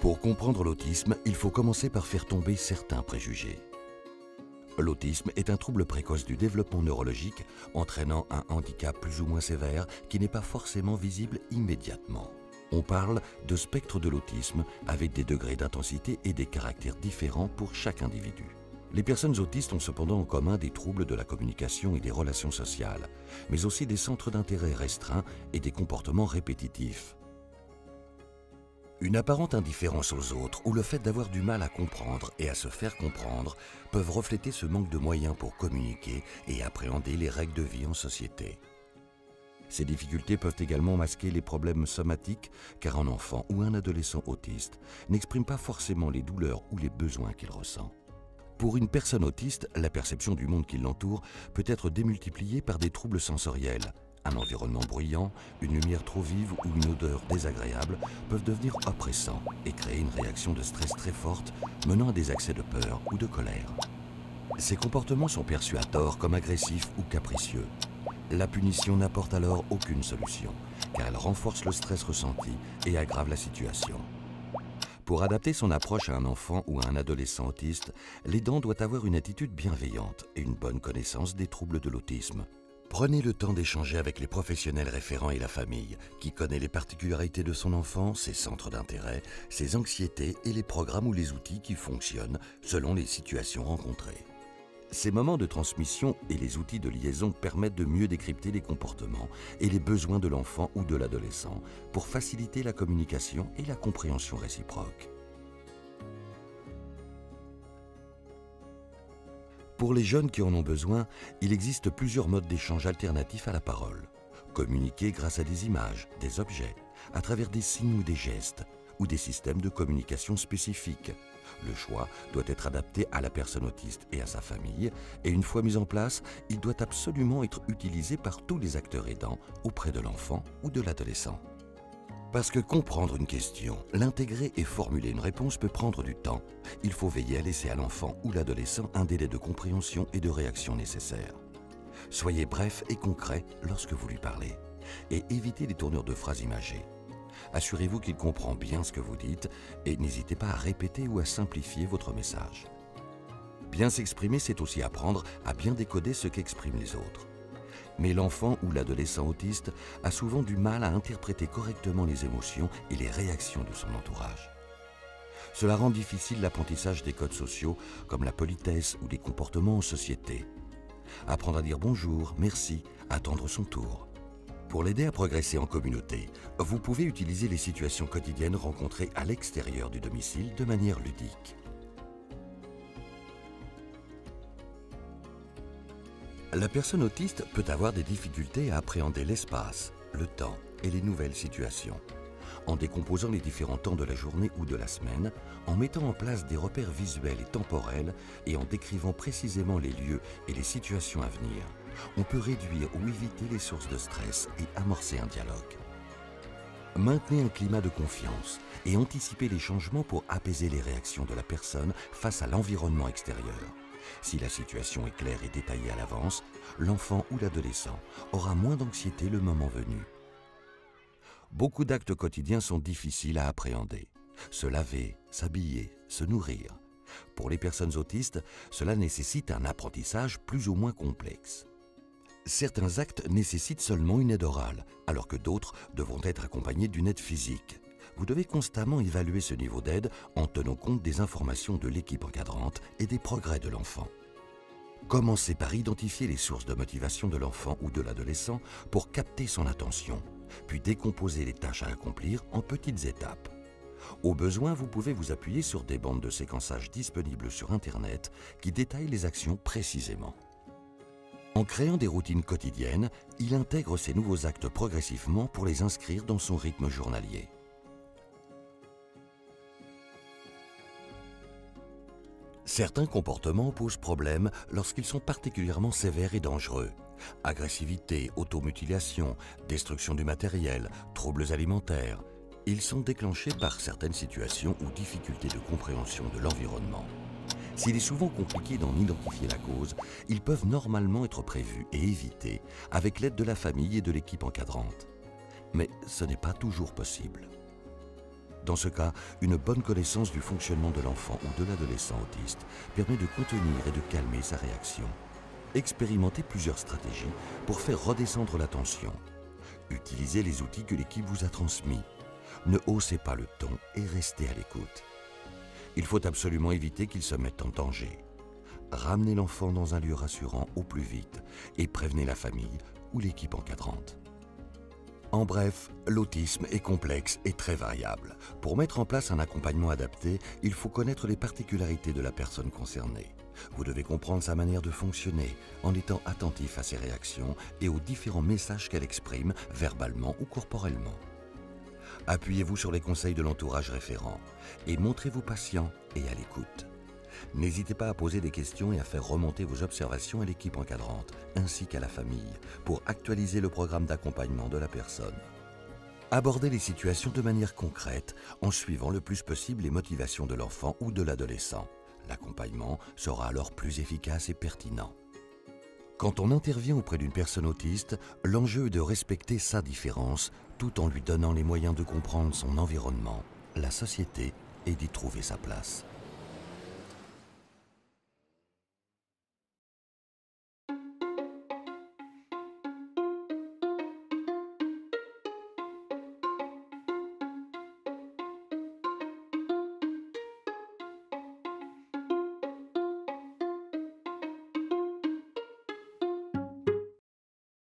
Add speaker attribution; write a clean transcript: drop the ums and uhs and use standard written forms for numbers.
Speaker 1: Pour comprendre l'autisme, il faut commencer par faire tomber certains préjugés. L'autisme est un trouble précoce du développement neurologique entraînant un handicap plus ou moins sévère qui n'est pas forcément visible immédiatement. On parle de spectre de l'autisme avec des degrés d'intensité et des caractères différents pour chaque individu. Les personnes autistes ont cependant en commun des troubles de la communication et des relations sociales, mais aussi des centres d'intérêt restreints et des comportements répétitifs. Une apparente indifférence aux autres ou le fait d'avoir du mal à comprendre et à se faire comprendre peuvent refléter ce manque de moyens pour communiquer et appréhender les règles de vie en société. Ces difficultés peuvent également masquer les problèmes somatiques car un enfant ou un adolescent autiste n'exprime pas forcément les douleurs ou les besoins qu'il ressent. Pour une personne autiste, la perception du monde qui l'entoure peut être démultipliée par des troubles sensoriels. Un environnement bruyant, une lumière trop vive ou une odeur désagréable peuvent devenir oppressants et créer une réaction de stress très forte, menant à des accès de peur ou de colère. Ces comportements sont perçus à tort comme agressifs ou capricieux. La punition n'apporte alors aucune solution, car elle renforce le stress ressenti et aggrave la situation. Pour adapter son approche à un enfant ou à un adolescent autiste, l'aidant doit avoir une attitude bienveillante et une bonne connaissance des troubles de l'autisme. Prenez le temps d'échanger avec les professionnels référents et la famille, qui connaît les particularités de son enfant, ses centres d'intérêt, ses anxiétés et les programmes ou les outils qui fonctionnent selon les situations rencontrées. Ces moments de transmission et les outils de liaison permettent de mieux décrypter les comportements et les besoins de l'enfant ou de l'adolescent pour faciliter la communication et la compréhension réciproque. Pour les jeunes qui en ont besoin, il existe plusieurs modes d'échange alternatifs à la parole. Communiquer grâce à des images, des objets, à travers des signes ou des gestes, ou des systèmes de communication spécifiques. Le choix doit être adapté à la personne autiste et à sa famille, et une fois mis en place, il doit absolument être utilisé par tous les acteurs aidants auprès de l'enfant ou de l'adolescent. Parce que comprendre une question, l'intégrer et formuler une réponse peut prendre du temps. Il faut veiller à laisser à l'enfant ou l'adolescent un délai de compréhension et de réaction nécessaire. Soyez bref et concret lorsque vous lui parlez et évitez les tournures de phrases imagées. Assurez-vous qu'il comprend bien ce que vous dites et n'hésitez pas à répéter ou à simplifier votre message. Bien s'exprimer, c'est aussi apprendre à bien décoder ce qu'expriment les autres. Mais l'enfant ou l'adolescent autiste a souvent du mal à interpréter correctement les émotions et les réactions de son entourage. Cela rend difficile l'apprentissage des codes sociaux comme la politesse ou les comportements en société. Apprendre à dire bonjour, merci, attendre son tour. Pour l'aider à progresser en communauté, vous pouvez utiliser les situations quotidiennes rencontrées à l'extérieur du domicile de manière ludique. La personne autiste peut avoir des difficultés à appréhender l'espace, le temps et les nouvelles situations. En décomposant les différents temps de la journée ou de la semaine, en mettant en place des repères visuels et temporels et en décrivant précisément les lieux et les situations à venir, on peut réduire ou éviter les sources de stress et amorcer un dialogue. Maintenez un climat de confiance et anticipez les changements pour apaiser les réactions de la personne face à l'environnement extérieur. Si la situation est claire et détaillée à l'avance, l'enfant ou l'adolescent aura moins d'anxiété le moment venu. Beaucoup d'actes quotidiens sont difficiles à appréhender. Se laver, s'habiller, se nourrir. Pour les personnes autistes, cela nécessite un apprentissage plus ou moins complexe. Certains actes nécessitent seulement une aide orale, alors que d'autres devront être accompagnés d'une aide physique. Vous devez constamment évaluer ce niveau d'aide en tenant compte des informations de l'équipe encadrante et des progrès de l'enfant. Commencez par identifier les sources de motivation de l'enfant ou de l'adolescent pour capter son attention, puis décomposer les tâches à accomplir en petites étapes. Au besoin, vous pouvez vous appuyer sur des bandes de séquençage disponibles sur Internet qui détaillent les actions précisément. En créant des routines quotidiennes, il intègre ces nouveaux actes progressivement pour les inscrire dans son rythme journalier. Certains comportements posent problème lorsqu'ils sont particulièrement sévères et dangereux. Agressivité, automutilation, destruction du matériel, troubles alimentaires. Ils sont déclenchés par certaines situations ou difficultés de compréhension de l'environnement. S'il est souvent compliqué d'en identifier la cause, ils peuvent normalement être prévus et évités avec l'aide de la famille et de l'équipe encadrante. Mais ce n'est pas toujours possible. Dans ce cas, une bonne connaissance du fonctionnement de l'enfant ou de l'adolescent autiste permet de contenir et de calmer sa réaction. Expérimentez plusieurs stratégies pour faire redescendre la tension. Utilisez les outils que l'équipe vous a transmis. Ne haussez pas le ton et restez à l'écoute. Il faut absolument éviter qu'il se mette en danger. Ramenez l'enfant dans un lieu rassurant au plus vite et prévenez la famille ou l'équipe encadrante. En bref, l'autisme est complexe et très variable. Pour mettre en place un accompagnement adapté, il faut connaître les particularités de la personne concernée. Vous devez comprendre sa manière de fonctionner en étant attentif à ses réactions et aux différents messages qu'elle exprime verbalement ou corporellement. Appuyez-vous sur les conseils de l'entourage référent et montrez-vous patient et à l'écoute. N'hésitez pas à poser des questions et à faire remonter vos observations à l'équipe encadrante, ainsi qu'à la famille, pour actualiser le programme d'accompagnement de la personne. Abordez les situations de manière concrète, en suivant le plus possible les motivations de l'enfant ou de l'adolescent. L'accompagnement sera alors plus efficace et pertinent. Quand on intervient auprès d'une personne autiste, l'enjeu est de respecter sa différence, tout en lui donnant les moyens de comprendre son environnement, la société et d'y trouver sa place.